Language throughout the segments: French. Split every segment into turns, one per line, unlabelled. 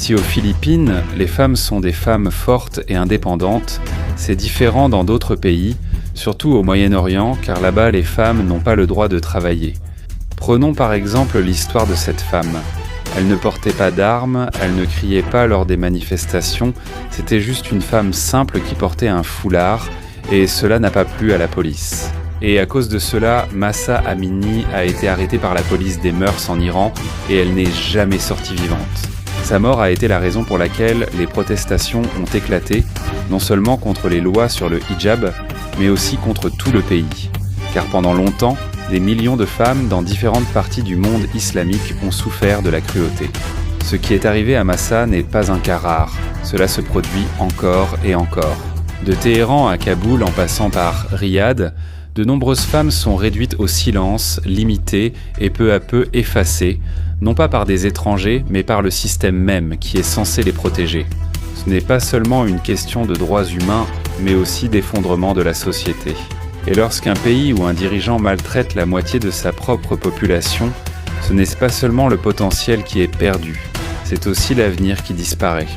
Si aux Philippines, les femmes sont des femmes fortes et indépendantes, c'est différent dans d'autres pays, surtout au Moyen-Orient, car là-bas les femmes n'ont pas le droit de travailler. Prenons par exemple l'histoire de cette femme. Elle ne portait pas d'armes, elle ne criait pas lors des manifestations, c'était juste une femme simple qui portait un foulard, et cela n'a pas plu à la police. Et à cause de cela, Mahsa Amini a été arrêtée par la police des mœurs en Iran, et elle n'est jamais sortie vivante. Sa mort a été la raison pour laquelle les protestations ont éclaté, non seulement contre les lois sur le hijab, mais aussi contre tout le pays. Car pendant longtemps, des millions de femmes dans différentes parties du monde islamique ont souffert de la cruauté. Ce qui est arrivé à Mahsa n'est pas un cas rare, cela se produit encore et encore. De Téhéran à Kaboul en passant par Riyad, de nombreuses femmes sont réduites au silence, limitées et peu à peu effacées, non pas par des étrangers, mais par le système même qui est censé les protéger. Ce n'est pas seulement une question de droits humains, mais aussi d'effondrement de la société. Et lorsqu'un pays ou un dirigeant maltraite la moitié de sa propre population, ce n'est pas seulement le potentiel qui est perdu, c'est aussi l'avenir qui disparaît.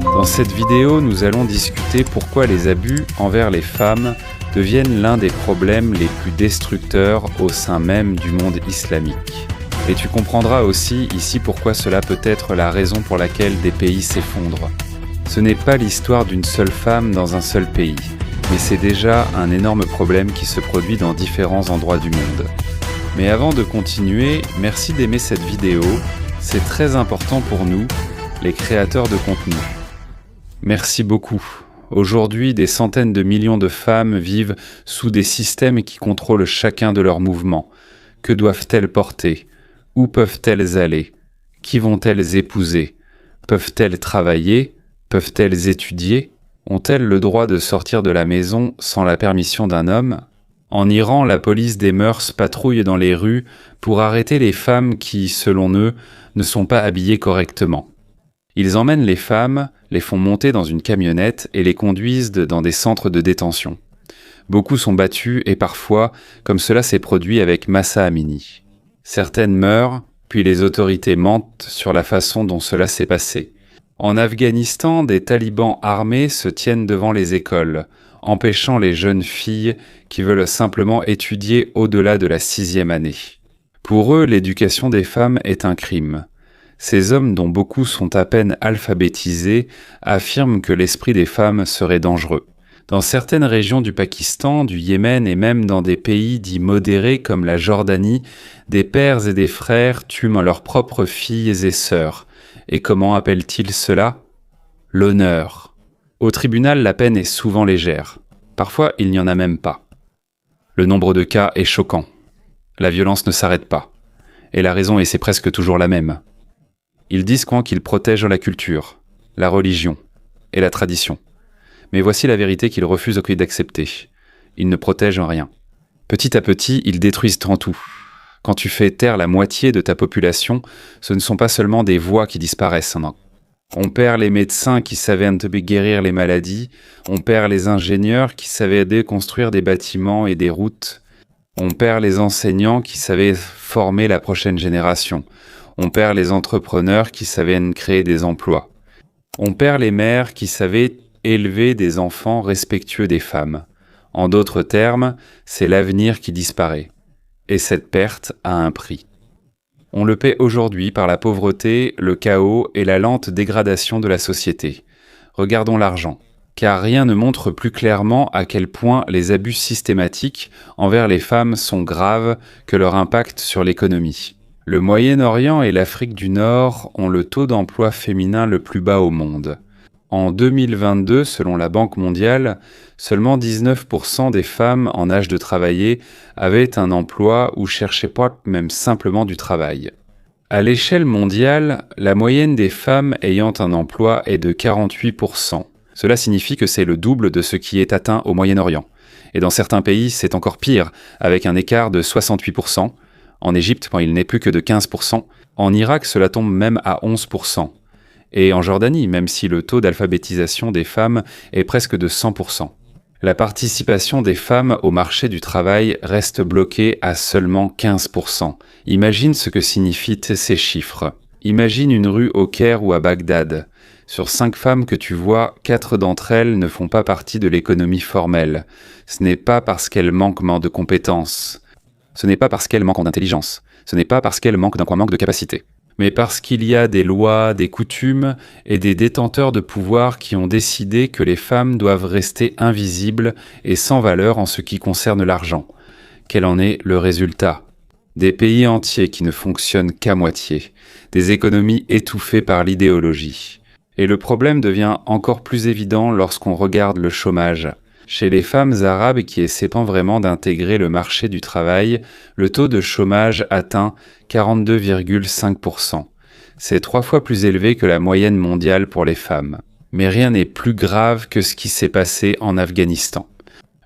Dans cette vidéo, nous allons discuter pourquoi les abus envers les femmes deviennent l'un des problèmes les plus destructeurs au sein même du monde islamique. Et tu comprendras aussi ici pourquoi cela peut être la raison pour laquelle des pays s'effondrent. Ce n'est pas l'histoire d'une seule femme dans un seul pays, mais c'est déjà un énorme problème qui se produit dans différents endroits du monde. Mais avant de continuer, merci d'aimer cette vidéo, c'est très important pour nous, les créateurs de contenu. Merci beaucoup. Aujourd'hui, des centaines de millions de femmes vivent sous des systèmes qui contrôlent chacun de leurs mouvements. Que doivent-elles porter? Où peuvent-elles aller? Qui vont-elles épouser? Peuvent-elles travailler? Peuvent-elles étudier? Ont-elles le droit de sortir de la maison sans la permission d'un homme? En Iran, la police des mœurs patrouille dans les rues pour arrêter les femmes qui, selon eux, ne sont pas habillées correctement. Ils emmènent les femmes, les font monter dans une camionnette et les conduisent dans des centres de détention. Beaucoup sont battus et parfois, comme cela s'est produit avec Mahsa Amini. Certaines meurent, puis les autorités mentent sur la façon dont cela s'est passé. En Afghanistan, des talibans armés se tiennent devant les écoles, empêchant les jeunes filles qui veulent simplement étudier au-delà de la 6e année. Pour eux, l'éducation des femmes est un crime. Ces hommes, dont beaucoup sont à peine alphabétisés, affirment que l'esprit des femmes serait dangereux. Dans certaines régions du Pakistan, du Yémen et même dans des pays dits modérés comme la Jordanie, des pères et des frères tuent leurs propres filles et sœurs. Et comment appellent-ils cela? L'honneur. Au tribunal, la peine est souvent légère. Parfois, il n'y en a même pas. Le nombre de cas est choquant. La violence ne s'arrête pas. Et la raison, et c'est presque toujours la même. Ils disent qu'ils protègent la culture, la religion et la tradition. Mais voici la vérité qu'ils refusent d'accepter. Ils ne protègent rien. Petit à petit, ils détruisent tout. Quand tu fais taire la moitié de ta population, ce ne sont pas seulement des voix qui disparaissent. Non. On perd les médecins qui savaient guérir les maladies, on perd les ingénieurs qui savaient aider à construire des bâtiments et des routes, on perd les enseignants qui savaient former la prochaine génération, on perd les entrepreneurs qui savaient créer des emplois, on perd les mères qui savaient élever des enfants respectueux des femmes. En d'autres termes, c'est l'avenir qui disparaît. Et cette perte a un prix. On le paie aujourd'hui par la pauvreté, le chaos et la lente dégradation de la société. Regardons l'argent, car rien ne montre plus clairement à quel point les abus systématiques envers les femmes sont graves que leur impact sur l'économie. Le Moyen-Orient et l'Afrique du Nord ont le taux d'emploi féminin le plus bas au monde. En 2022, selon la Banque mondiale, seulement 19% des femmes en âge de travailler avaient un emploi ou cherchaient pas même simplement du travail. À l'échelle mondiale, la moyenne des femmes ayant un emploi est de 48%. Cela signifie que c'est le double de ce qui est atteint au Moyen-Orient. Et dans certains pays, c'est encore pire, avec un écart de 68%. En Égypte, il n'est plus que de 15%. En Irak, cela tombe même à 11%. Et en Jordanie, même si le taux d'alphabétisation des femmes est presque de 100%. La participation des femmes au marché du travail reste bloquée à seulement 15%. Imagine ce que signifient ces chiffres. Imagine une rue au Caire ou à Bagdad. Sur 5 femmes que tu vois, 4 d'entre elles ne font pas partie de l'économie formelle. Ce n'est pas parce qu'elles manquent de compétences. Ce n'est pas parce qu'elles manquent d'intelligence. Ce n'est pas parce qu'elles manquent de capacité. Mais parce qu'il y a des lois, des coutumes et des détenteurs de pouvoir qui ont décidé que les femmes doivent rester invisibles et sans valeur en ce qui concerne l'argent. Quel en est le résultat ? Des pays entiers qui ne fonctionnent qu'à moitié, des économies étouffées par l'idéologie. Et le problème devient encore plus évident lorsqu'on regarde le chômage. Chez les femmes arabes qui essaient vraiment d'intégrer le marché du travail, le taux de chômage atteint 42,5%. C'est 3 fois plus élevé que la moyenne mondiale pour les femmes. Mais rien n'est plus grave que ce qui s'est passé en Afghanistan.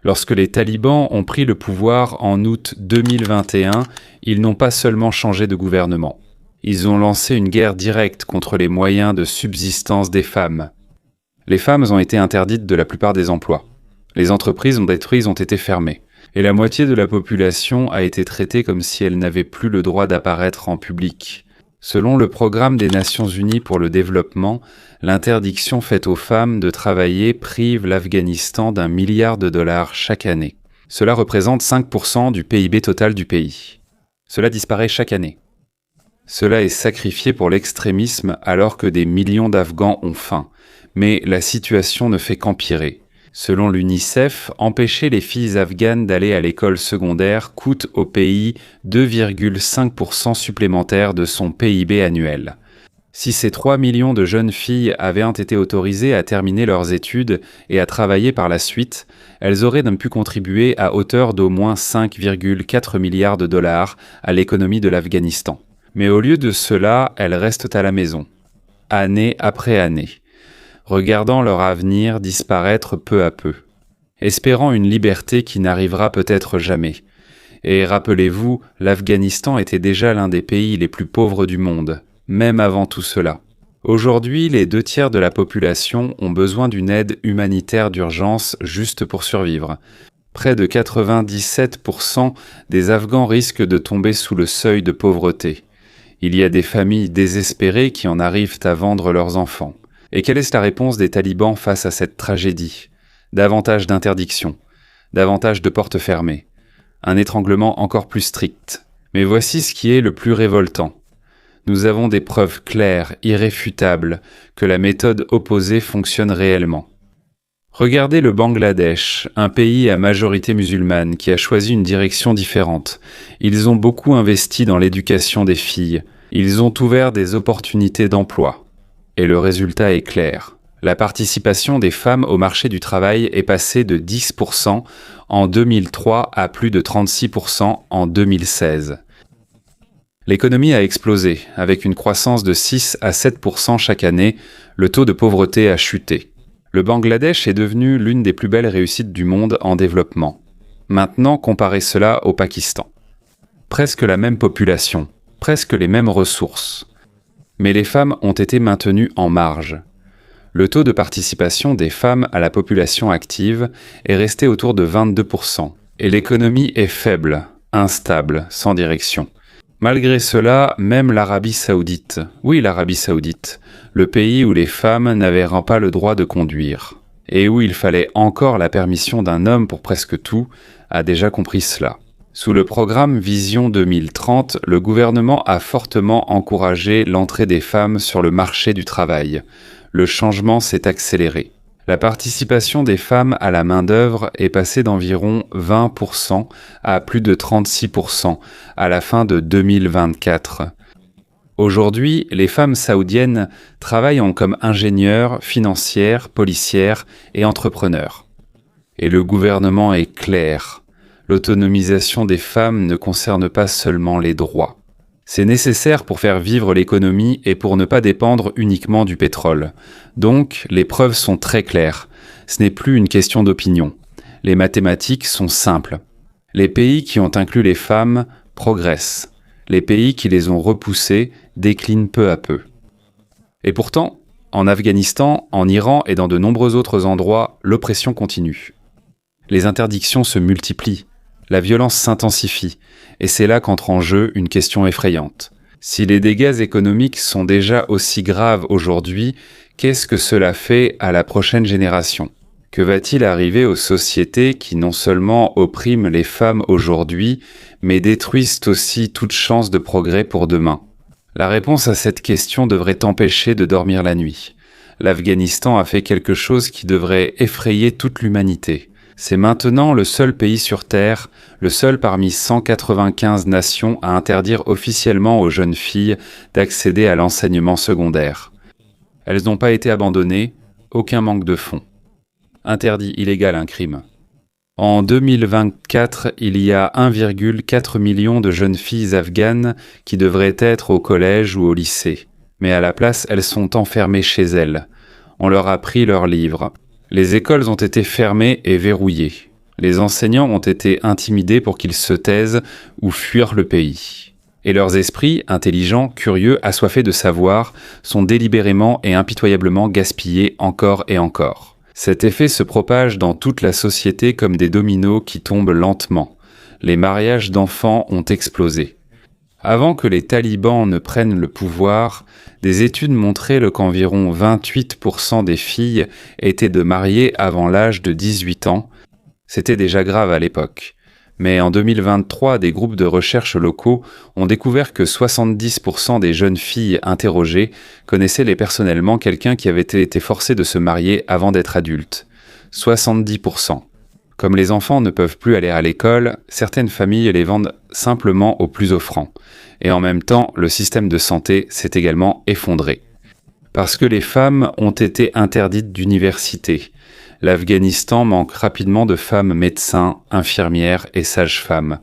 Lorsque les talibans ont pris le pouvoir en août 2021, ils n'ont pas seulement changé de gouvernement. Ils ont lancé une guerre directe contre les moyens de subsistance des femmes. Les femmes ont été interdites de la plupart des emplois. Les entreprises ont été fermées. Et la moitié de la population a été traitée comme si elle n'avait plus le droit d'apparaître en public. Selon le Programme des Nations Unies pour le développement, l'interdiction faite aux femmes de travailler prive l'Afghanistan d'1 milliard de dollars chaque année. Cela représente 5% du PIB total du pays. Cela disparaît chaque année. Cela est sacrifié pour l'extrémisme alors que des millions d'Afghans ont faim. Mais la situation ne fait qu'empirer. Selon l'UNICEF, empêcher les filles afghanes d'aller à l'école secondaire coûte au pays 2,5% supplémentaires de son PIB annuel. Si ces 3 millions de jeunes filles avaient été autorisées à terminer leurs études et à travailler par la suite, elles auraient pu contribuer à hauteur d'au moins 5,4 milliards de dollars à l'économie de l'Afghanistan. Mais au lieu de cela, elles restent à la maison, année après année, regardant leur avenir disparaître peu à peu, espérant une liberté qui n'arrivera peut-être jamais. Et rappelez-vous, l'Afghanistan était déjà l'un des pays les plus pauvres du monde, même avant tout cela. Aujourd'hui, les 2/3 de la population ont besoin d'une aide humanitaire d'urgence juste pour survivre. Près de 97% des Afghans risquent de tomber sous le seuil de pauvreté. Il y a des familles désespérées qui en arrivent à vendre leurs enfants. Et quelle est la réponse des talibans face à cette tragédie ? Davantage d'interdictions, davantage de portes fermées, un étranglement encore plus strict. Mais voici ce qui est le plus révoltant. Nous avons des preuves claires, irréfutables, que la méthode opposée fonctionne réellement. Regardez le Bangladesh, un pays à majorité musulmane qui a choisi une direction différente. Ils ont beaucoup investi dans l'éducation des filles. Ils ont ouvert des opportunités d'emploi. Et le résultat est clair. La participation des femmes au marché du travail est passée de 10% en 2003 à plus de 36% en 2016. L'économie a explosé, avec une croissance de 6 à 7% chaque année, le taux de pauvreté a chuté. Le Bangladesh est devenu l'une des plus belles réussites du monde en développement. Maintenant, comparez cela au Pakistan. Presque la même population, presque les mêmes ressources. Mais les femmes ont été maintenues en marge. Le taux de participation des femmes à la population active est resté autour de 22%, et l'économie est faible, instable, sans direction. Malgré cela, même l'Arabie Saoudite, oui l'Arabie Saoudite, le pays où les femmes n'avaient pas le droit de conduire, et où il fallait encore la permission d'un homme pour presque tout, a déjà compris cela. Sous le programme Vision 2030, le gouvernement a fortement encouragé l'entrée des femmes sur le marché du travail. Le changement s'est accéléré. La participation des femmes à la main-d'œuvre est passée d'environ 20% à plus de 36% à la fin de 2024. Aujourd'hui, les femmes saoudiennes travaillent comme ingénieures, financières, policières et entrepreneurs. Et le gouvernement est clair. L'autonomisation des femmes ne concerne pas seulement les droits. C'est nécessaire pour faire vivre l'économie et pour ne pas dépendre uniquement du pétrole. Donc, les preuves sont très claires. Ce n'est plus une question d'opinion. Les mathématiques sont simples. Les pays qui ont inclus les femmes progressent. Les pays qui les ont repoussées déclinent peu à peu. Et pourtant, en Afghanistan, en Iran et dans de nombreux autres endroits, l'oppression continue. Les interdictions se multiplient. La violence s'intensifie, et c'est là qu'entre en jeu une question effrayante. Si les dégâts économiques sont déjà aussi graves aujourd'hui, qu'est-ce que cela fait à la prochaine génération ? Que va-t-il arriver aux sociétés qui non seulement oppriment les femmes aujourd'hui, mais détruisent aussi toute chance de progrès pour demain ? La réponse à cette question devrait t'empêcher de dormir la nuit. L'Afghanistan a fait quelque chose qui devrait effrayer toute l'humanité. C'est maintenant le seul pays sur Terre, le seul parmi 195 nations à interdire officiellement aux jeunes filles d'accéder à l'enseignement secondaire. Elles n'ont pas été abandonnées, aucun manque de fonds. Interdit illégal un crime. En 2024, il y a 1,4 million de jeunes filles afghanes qui devraient être au collège ou au lycée. Mais à la place, elles sont enfermées chez elles. On leur a pris leurs livres. Les écoles ont été fermées et verrouillées. Les enseignants ont été intimidés pour qu'ils se taisent ou fuient le pays. Et leurs esprits, intelligents, curieux, assoiffés de savoir, sont délibérément et impitoyablement gaspillés encore et encore. Cet effet se propage dans toute la société comme des dominos qui tombent lentement. Les mariages d'enfants ont explosé. Avant que les talibans ne prennent le pouvoir, des études montraient qu'environ 28% des filles étaient de mariées avant l'âge de 18 ans. C'était déjà grave à l'époque. Mais en 2023, des groupes de recherche locaux ont découvert que 70% des jeunes filles interrogées connaissaient personnellement quelqu'un qui avait été forcé de se marier avant d'être adulte. 70%. Comme les enfants ne peuvent plus aller à l'école, certaines familles les vendent simplement aux plus offrants. Et en même temps, le système de santé s'est également effondré. Parce que les femmes ont été interdites d'université. L'Afghanistan manque rapidement de femmes médecins, infirmières et sages-femmes.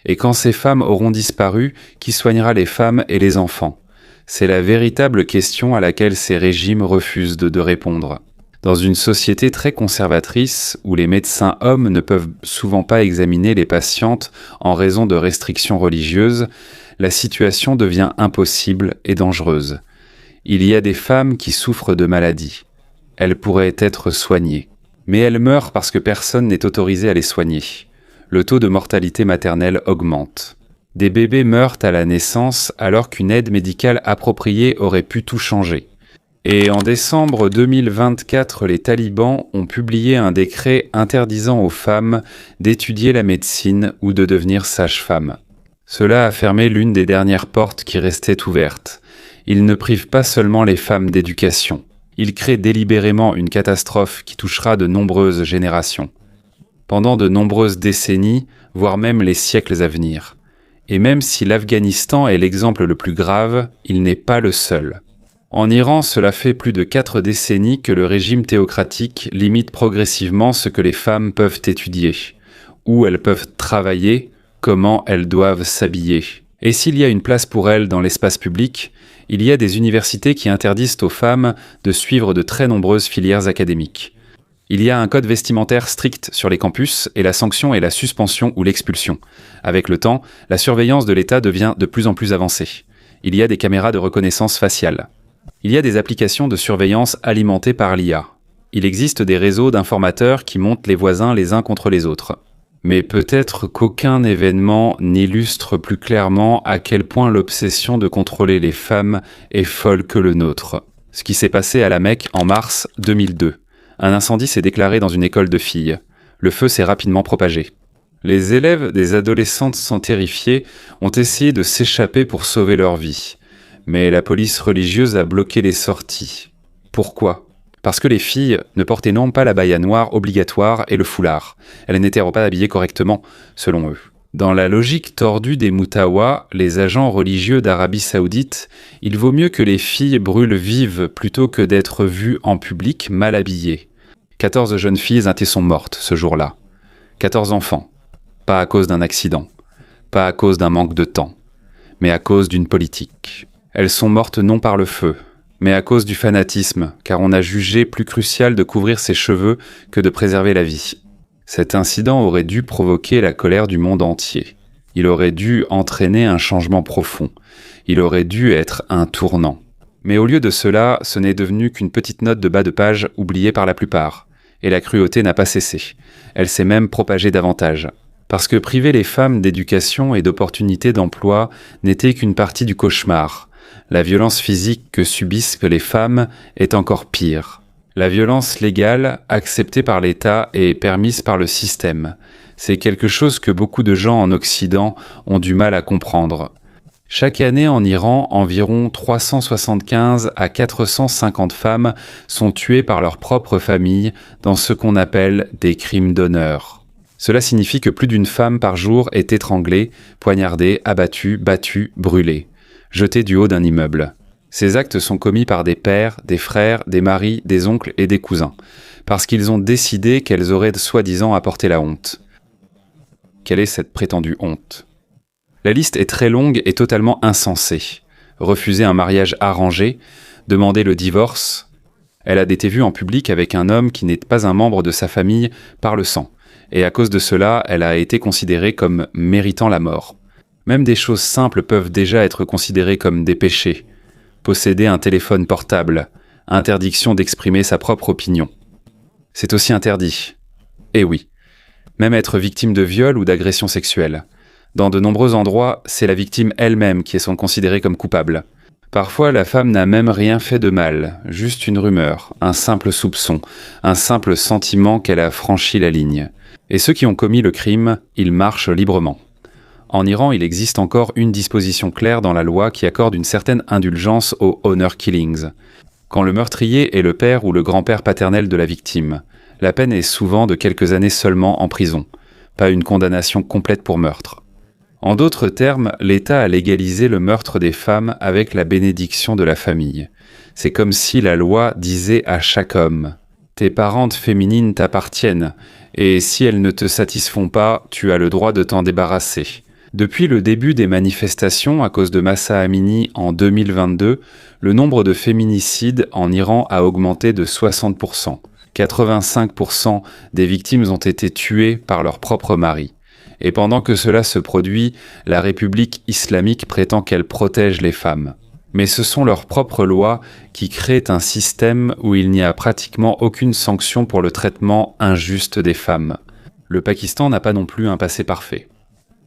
Et quand ces femmes auront disparu, qui soignera les femmes et les enfants ? C'est la véritable question à laquelle ces régimes refusent de répondre. Dans une société très conservatrice, où les médecins hommes ne peuvent souvent pas examiner les patientes en raison de restrictions religieuses, la situation devient impossible et dangereuse. Il y a des femmes qui souffrent de maladies. Elles pourraient être soignées. Mais elles meurent parce que personne n'est autorisé à les soigner. Le taux de mortalité maternelle augmente. Des bébés meurent à la naissance alors qu'une aide médicale appropriée aurait pu tout changer. Et en décembre 2024, les talibans ont publié un décret interdisant aux femmes d'étudier la médecine ou de devenir sage-femme. Cela a fermé l'une des dernières portes qui restait ouverte. Ils ne privent pas seulement les femmes d'éducation. Ils créent délibérément une catastrophe qui touchera de nombreuses générations. Pendant de nombreuses décennies, voire même les siècles à venir. Et même si l'Afghanistan est l'exemple le plus grave, il n'est pas le seul. En Iran, cela fait plus de 4 décennies que le régime théocratique limite progressivement ce que les femmes peuvent étudier, où elles peuvent travailler, comment elles doivent s'habiller. Et s'il y a une place pour elles dans l'espace public, il y a des universités qui interdisent aux femmes de suivre de très nombreuses filières académiques. Il y a un code vestimentaire strict sur les campus et la sanction est la suspension ou l'expulsion. Avec le temps, la surveillance de l'État devient de plus en plus avancée. Il y a des caméras de reconnaissance faciale. Il y a des applications de surveillance alimentées par l'IA. Il existe des réseaux d'informateurs qui montent les voisins les uns contre les autres. Mais peut-être qu'aucun événement n'illustre plus clairement à quel point l'obsession de contrôler les femmes est folle que le nôtre. Ce qui s'est passé à la Mecque en mars 2002. Un incendie s'est déclaré dans une école de filles. Le feu s'est rapidement propagé. Les élèves des adolescentes sont terrifiés, ont essayé de s'échapper pour sauver leur vie. Mais la police religieuse a bloqué les sorties. Pourquoi ? Parce que les filles ne portaient non pas la baya noire obligatoire et le foulard. Elles n'étaient pas habillées correctement, selon eux. Dans la logique tordue des Moutawa, les agents religieux d'Arabie Saoudite, il vaut mieux que les filles brûlent vives plutôt que d'être vues en public mal habillées. 14 jeunes filles sont mortes ce jour-là. 14 enfants. Pas à cause d'un accident. Pas à cause d'un manque de temps. Mais à cause d'une politique. Elles sont mortes non par le feu, mais à cause du fanatisme, car on a jugé plus crucial de couvrir ses cheveux que de préserver la vie. Cet incident aurait dû provoquer la colère du monde entier. Il aurait dû entraîner un changement profond. Il aurait dû être un tournant. Mais au lieu de cela, ce n'est devenu qu'une petite note de bas de page oubliée par la plupart. Et la cruauté n'a pas cessé. Elle s'est même propagée davantage. Parce que priver les femmes d'éducation et d'opportunités d'emploi n'était qu'une partie du cauchemar. La violence physique que subissent les femmes est encore pire. La violence légale, acceptée par l'État et permise par le système, c'est quelque chose que beaucoup de gens en Occident ont du mal à comprendre. Chaque année en Iran, environ 375 à 450 femmes sont tuées par leur propre famille dans ce qu'on appelle des crimes d'honneur. Cela signifie que plus d'une femme par jour est étranglée, poignardée, abattue, battue, brûlée, jetée du haut d'un immeuble. Ces actes sont commis par des pères, des frères, des maris, des oncles et des cousins, parce qu'ils ont décidé qu'elles auraient soi-disant apporté la honte. Quelle est cette prétendue honte ? La liste est très longue et totalement insensée. Refuser un mariage arrangé, demander le divorce. Elle a été vue en public avec un homme qui n'est pas un membre de sa famille par le sang. Et à cause de cela, elle a été considérée comme méritant la mort. Même des choses simples peuvent déjà être considérées comme des péchés. Posséder un téléphone portable, interdiction d'exprimer sa propre opinion. C'est aussi interdit. Et oui, même être victime de viol ou d'agression sexuelle. Dans de nombreux endroits, c'est la victime elle-même qui est considérée comme coupable. Parfois, la femme n'a même rien fait de mal, juste une rumeur, un simple soupçon, un simple sentiment qu'elle a franchi la ligne. Et ceux qui ont commis le crime, ils marchent librement. En Iran, il existe encore une disposition claire dans la loi qui accorde une certaine indulgence aux honor killings. Quand le meurtrier est le père ou le grand-père paternel de la victime, la peine est souvent de quelques années seulement en prison, pas une condamnation complète pour meurtre. En d'autres termes, l'État a légalisé le meurtre des femmes avec la bénédiction de la famille. C'est comme si la loi disait à chaque homme « Tes parentes féminines t'appartiennent, et si elles ne te satisfont pas, tu as le droit de t'en débarrasser. » Depuis le début des manifestations à cause de Mahsa Amini en 2022, le nombre de féminicides en Iran a augmenté de 60%. 85% des victimes ont été tuées par leur propre mari. Et pendant que cela se produit, la République islamique prétend qu'elle protège les femmes. Mais ce sont leurs propres lois qui créent un système où il n'y a pratiquement aucune sanction pour le traitement injuste des femmes. Le Pakistan n'a pas non plus un passé parfait.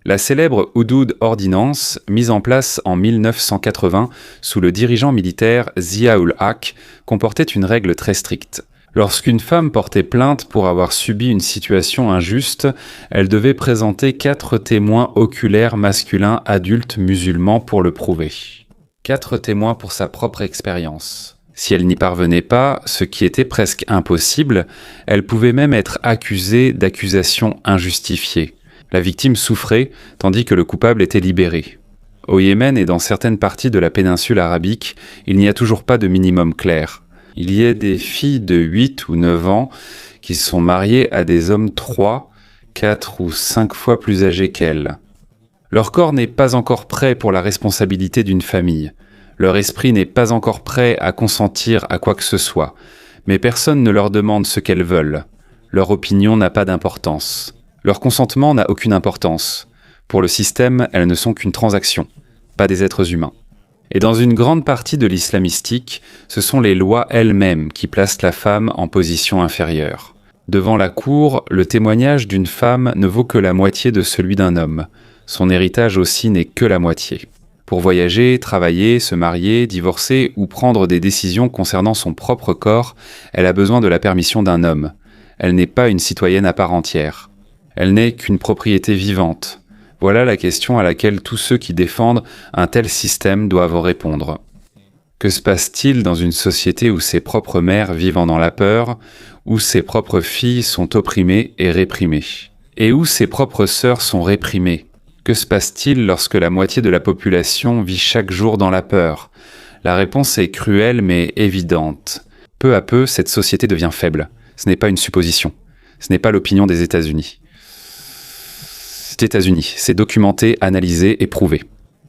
La célèbre Houdoud Ordinance, mise en place en 1980 sous le dirigeant militaire Zia-ul-Haq, comportait une règle très stricte. Lorsqu'une femme portait plainte pour avoir subi une situation injuste, elle devait présenter 4 témoins oculaires masculins adultes musulmans pour le prouver. 4 témoins pour sa propre expérience. Si elle n'y parvenait pas, ce qui était presque impossible, elle pouvait même être accusée d'accusations injustifiées. La victime souffrait, tandis que le coupable était libéré. Au Yémen et dans certaines parties de la péninsule arabique, il n'y a toujours pas de minimum clair. Il y a des filles de 8 ou 9 ans qui sont mariées à des hommes 3, 4 ou 5 fois plus âgés qu'elles. Leur corps n'est pas encore prêt pour la responsabilité d'une famille. Leur esprit n'est pas encore prêt à consentir à quoi que ce soit. Mais personne ne leur demande ce qu'elles veulent. Leur opinion n'a pas d'importance. Leur consentement n'a aucune importance. Pour le système, elles ne sont qu'une transaction, pas des êtres humains. Et dans une grande partie de l'islamistique, ce sont les lois elles-mêmes qui placent la femme en position inférieure. Devant la cour, le témoignage d'une femme ne vaut que la moitié de celui d'un homme. Son héritage aussi n'est que la moitié. Pour voyager, travailler, se marier, divorcer ou prendre des décisions concernant son propre corps, elle a besoin de la permission d'un homme. Elle n'est pas une citoyenne à part entière. Elle n'est qu'une propriété vivante. Voilà la question à laquelle tous ceux qui défendent un tel système doivent répondre. Que se passe-t-il dans une société où ses propres mères vivent dans la peur, où ses propres filles sont opprimées et réprimées, et où ses propres sœurs sont réprimées? Que se passe-t-il lorsque la moitié de la population vit chaque jour dans la peur? La réponse est cruelle mais évidente. Peu à peu, cette société devient faible. Ce n'est pas une supposition. Ce n'est pas l'opinion des États-Unis. États-Unis. C'est documenté, analysé et prouvé.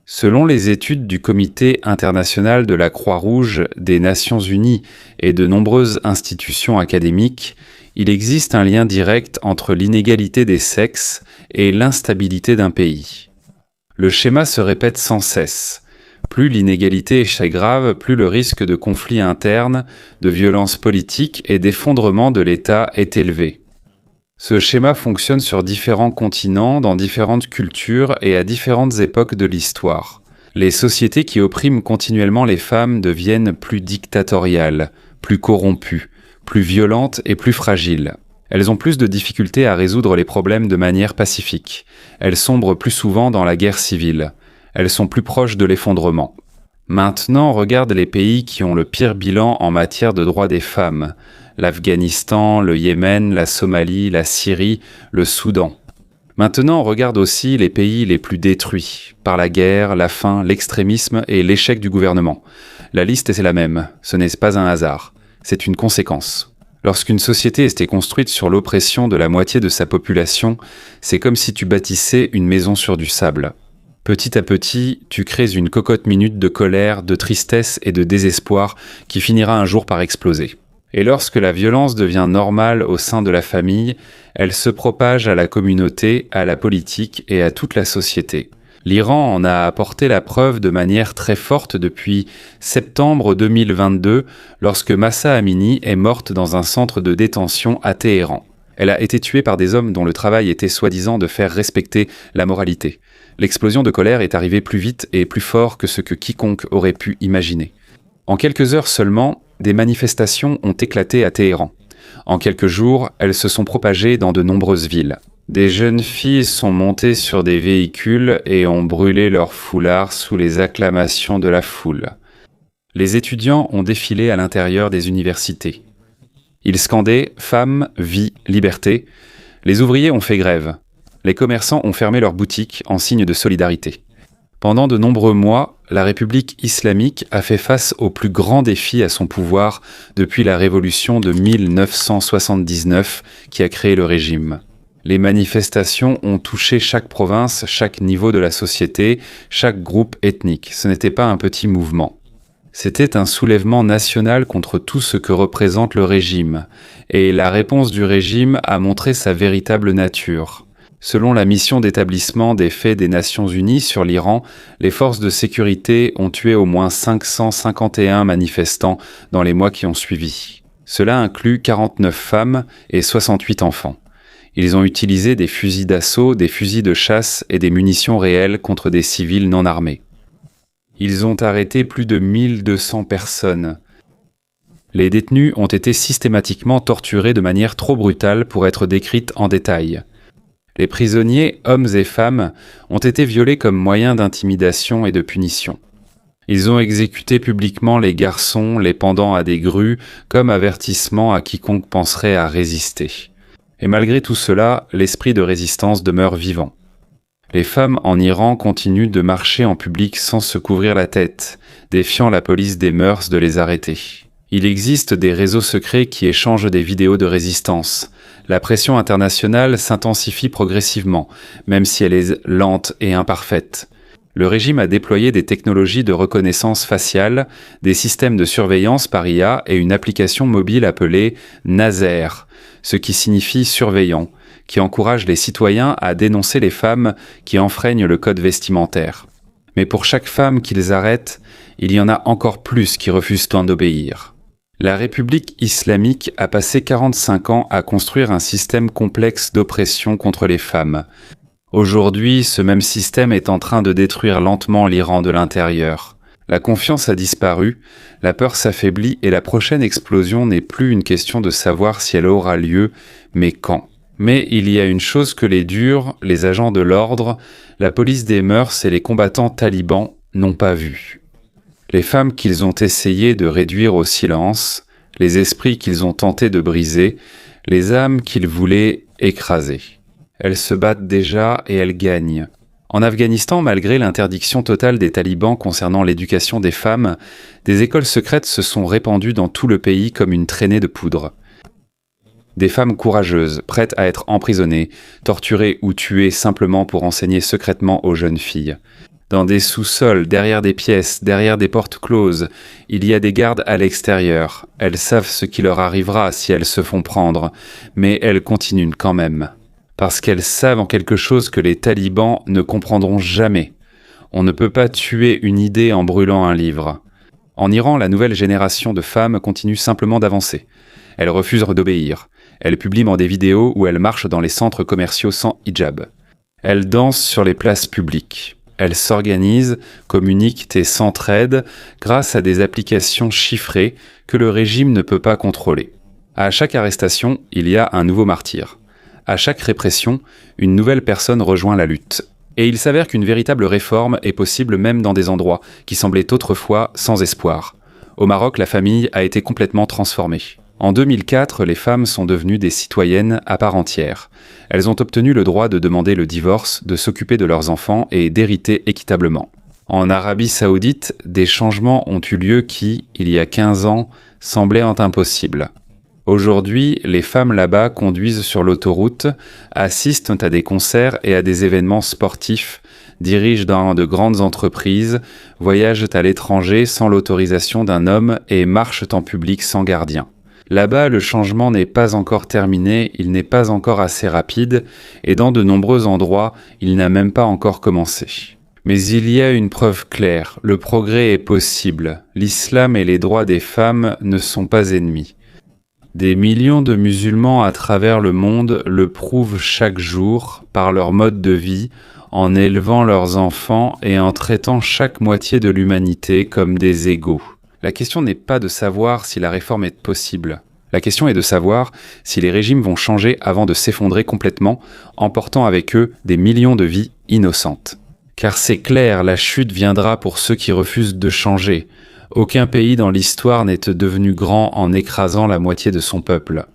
Selon les études du Comité international de la Croix-Rouge, des Nations Unies et de nombreuses institutions académiques, il existe un lien direct entre l'inégalité des sexes et l'instabilité d'un pays. Le schéma se répète sans cesse. Plus l'inégalité est grave, plus le risque de conflits internes, de violences politiques et d'effondrement de l'État est élevé. Ce schéma fonctionne sur différents continents, dans différentes cultures et à différentes époques de l'histoire. Les sociétés qui oppriment continuellement les femmes deviennent plus dictatoriales, plus corrompues, plus violentes et plus fragiles. Elles ont plus de difficultés à résoudre les problèmes de manière pacifique. Elles sombrent plus souvent dans la guerre civile. Elles sont plus proches de l'effondrement. Maintenant, regarde les pays qui ont le pire bilan en matière de droits des femmes. L'Afghanistan, le Yémen, la Somalie, la Syrie, le Soudan. Maintenant, regarde aussi les pays les plus détruits, par la guerre, la faim, l'extrémisme et l'échec du gouvernement. La liste est la même, ce n'est pas un hasard, c'est une conséquence. Lorsqu'une société était construite sur l'oppression de la moitié de sa population, c'est comme si tu bâtissais une maison sur du sable. Petit à petit, tu crées une cocotte minute de colère, de tristesse et de désespoir qui finira un jour par exploser. Et lorsque la violence devient normale au sein de la famille, elle se propage à la communauté, à la politique et à toute la société. L'Iran en a apporté la preuve de manière très forte depuis septembre 2022, lorsque Mahsa Amini est morte dans un centre de détention à Téhéran. Elle a été tuée par des hommes dont le travail était soi-disant de faire respecter la moralité. L'explosion de colère est arrivée plus vite et plus fort que ce que quiconque aurait pu imaginer. En quelques heures seulement, des manifestations ont éclaté à Téhéran. En quelques jours, elles se sont propagées dans de nombreuses villes. Des jeunes filles sont montées sur des véhicules et ont brûlé leurs foulards sous les acclamations de la foule. Les étudiants ont défilé à l'intérieur des universités. Ils scandaient « Femmes, vie, liberté ». Les ouvriers ont fait grève. Les commerçants ont fermé leurs boutiques en signe de solidarité. Pendant de nombreux mois, la République islamique a fait face au plus grand défi à son pouvoir depuis la révolution de 1979 qui a créé le régime. Les manifestations ont touché chaque province, chaque niveau de la société, chaque groupe ethnique. Ce n'était pas un petit mouvement. C'était un soulèvement national contre tout ce que représente le régime, et la réponse du régime a montré sa véritable nature. Selon la mission d'établissement des faits des Nations Unies sur l'Iran, les forces de sécurité ont tué au moins 551 manifestants dans les mois qui ont suivi. Cela inclut 49 femmes et 68 enfants. Ils ont utilisé des fusils d'assaut, des fusils de chasse et des munitions réelles contre des civils non armés. Ils ont arrêté plus de 1200 personnes. Les détenus ont été systématiquement torturés de manière trop brutale pour être décrite en détail. Les prisonniers, hommes et femmes, ont été violés comme moyen d'intimidation et de punition. Ils ont exécuté publiquement les garçons, les pendant à des grues, comme avertissement à quiconque penserait à résister. Et malgré tout cela, l'esprit de résistance demeure vivant. Les femmes en Iran continuent de marcher en public sans se couvrir la tête, défiant la police des mœurs de les arrêter. Il existe des réseaux secrets qui échangent des vidéos de résistance. La pression internationale s'intensifie progressivement, même si elle est lente et imparfaite. Le régime a déployé des technologies de reconnaissance faciale, des systèmes de surveillance par IA et une application mobile appelée Nazer, ce qui signifie surveillant, qui encourage les citoyens à dénoncer les femmes qui enfreignent le code vestimentaire. Mais pour chaque femme qu'ils arrêtent, il y en a encore plus qui refusent d'obéir. La République islamique a passé 45 ans à construire un système complexe d'oppression contre les femmes. Aujourd'hui, ce même système est en train de détruire lentement l'Iran de l'intérieur. La confiance a disparu, la peur s'affaiblit et la prochaine explosion n'est plus une question de savoir si elle aura lieu, mais quand. Mais il y a une chose que les durs, les agents de l'ordre, la police des mœurs et les combattants talibans n'ont pas vue. Les femmes qu'ils ont essayé de réduire au silence, les esprits qu'ils ont tenté de briser, les âmes qu'ils voulaient écraser. Elles se battent déjà et elles gagnent. En Afghanistan, malgré l'interdiction totale des talibans concernant l'éducation des femmes, des écoles secrètes se sont répandues dans tout le pays comme une traînée de poudre. Des femmes courageuses, prêtes à être emprisonnées, torturées ou tuées simplement pour enseigner secrètement aux jeunes filles. Dans des sous-sols, derrière des pièces, derrière des portes closes, il y a des gardes à l'extérieur. Elles savent ce qui leur arrivera si elles se font prendre, mais elles continuent quand même. Parce qu'elles savent en quelque chose que les talibans ne comprendront jamais. On ne peut pas tuer une idée en brûlant un livre. En Iran, la nouvelle génération de femmes continue simplement d'avancer. Elles refusent d'obéir. Elle publie des vidéos où elle marche dans les centres commerciaux sans hijab. Elle danse sur les places publiques. Elle s'organise, communique et s'entraide grâce à des applications chiffrées que le régime ne peut pas contrôler. À chaque arrestation, il y a un nouveau martyr. À chaque répression, une nouvelle personne rejoint la lutte. Et il s'avère qu'une véritable réforme est possible même dans des endroits qui semblaient autrefois sans espoir. Au Maroc, la famille a été complètement transformée. En 2004, les femmes sont devenues des citoyennes à part entière. Elles ont obtenu le droit de demander le divorce, de s'occuper de leurs enfants et d'hériter équitablement. En Arabie Saoudite, des changements ont eu lieu qui, il y a 15 ans, semblaient impossibles. Aujourd'hui, les femmes là-bas conduisent sur l'autoroute, assistent à des concerts et à des événements sportifs, dirigent dans de grandes entreprises, voyagent à l'étranger sans l'autorisation d'un homme et marchent en public sans gardien. Là-bas, le changement n'est pas encore terminé, il n'est pas encore assez rapide, et dans de nombreux endroits, il n'a même pas encore commencé. Mais il y a une preuve claire, le progrès est possible. L'islam et les droits des femmes ne sont pas ennemis. Des millions de musulmans à travers le monde le prouvent chaque jour par leur mode de vie, en élevant leurs enfants et en traitant chaque moitié de l'humanité comme des égaux. La question n'est pas de savoir si la réforme est possible. La question est de savoir si les régimes vont changer avant de s'effondrer complètement, emportant avec eux des millions de vies innocentes. Car c'est clair, la chute viendra pour ceux qui refusent de changer. Aucun pays dans l'histoire n'est devenu grand en écrasant la moitié de son peuple.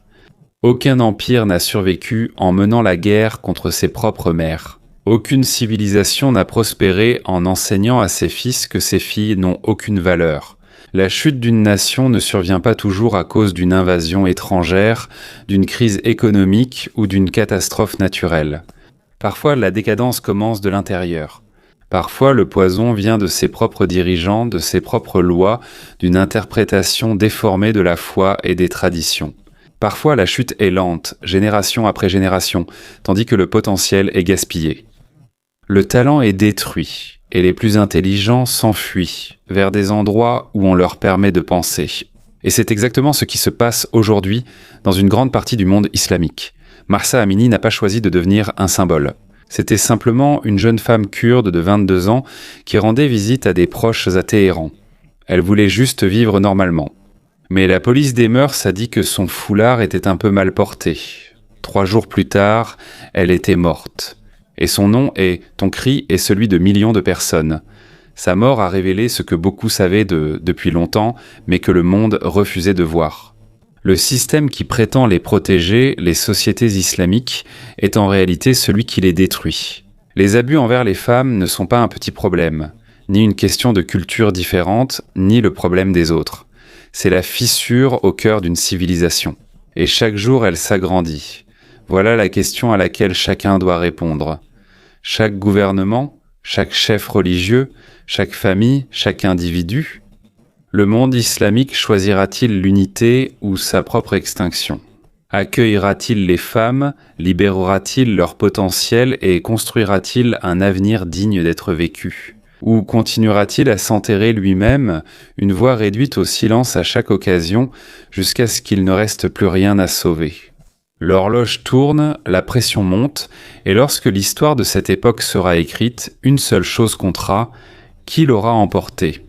Aucun empire n'a survécu en menant la guerre contre ses propres mères. Aucune civilisation n'a prospéré en enseignant à ses fils que ses filles n'ont aucune valeur. La chute d'une nation ne survient pas toujours à cause d'une invasion étrangère, d'une crise économique ou d'une catastrophe naturelle. Parfois, la décadence commence de l'intérieur. Parfois, le poison vient de ses propres dirigeants, de ses propres lois, d'une interprétation déformée de la foi et des traditions. Parfois, la chute est lente, génération après génération, tandis que le potentiel est gaspillé. Le talent est détruit, et les plus intelligents s'enfuient vers des endroits où on leur permet de penser. Et c'est exactement ce qui se passe aujourd'hui dans une grande partie du monde islamique. Mahsa Amini n'a pas choisi de devenir un symbole. C'était simplement une jeune femme kurde de 22 ans qui rendait visite à des proches à Téhéran. Elle voulait juste vivre normalement. Mais la police des mœurs a dit que son foulard était un peu mal porté. 3 jours plus tard, elle était morte. Et son nom ton cri est celui de millions de personnes. Sa mort a révélé ce que beaucoup savaient depuis longtemps, mais que le monde refusait de voir. Le système qui prétend les protéger, les sociétés islamiques, est en réalité celui qui les détruit. Les abus envers les femmes ne sont pas un petit problème, ni une question de culture différente, ni le problème des autres. C'est la fissure au cœur d'une civilisation. Et chaque jour, elle s'agrandit. Voilà la question à laquelle chacun doit répondre. Chaque gouvernement, chaque chef religieux, chaque famille, chaque individu. Le monde islamique choisira-t-il l'unité ou sa propre extinction? Accueillera-t-il les femmes, libérera-t-il leur potentiel et construira-t-il un avenir digne d'être vécu? Ou continuera-t-il à s'enterrer lui-même, une voix réduite au silence à chaque occasion, jusqu'à ce qu'il ne reste plus rien à sauver? L'horloge tourne, la pression monte, et lorsque l'histoire de cette époque sera écrite, une seule chose comptera: qui l'aura emporté?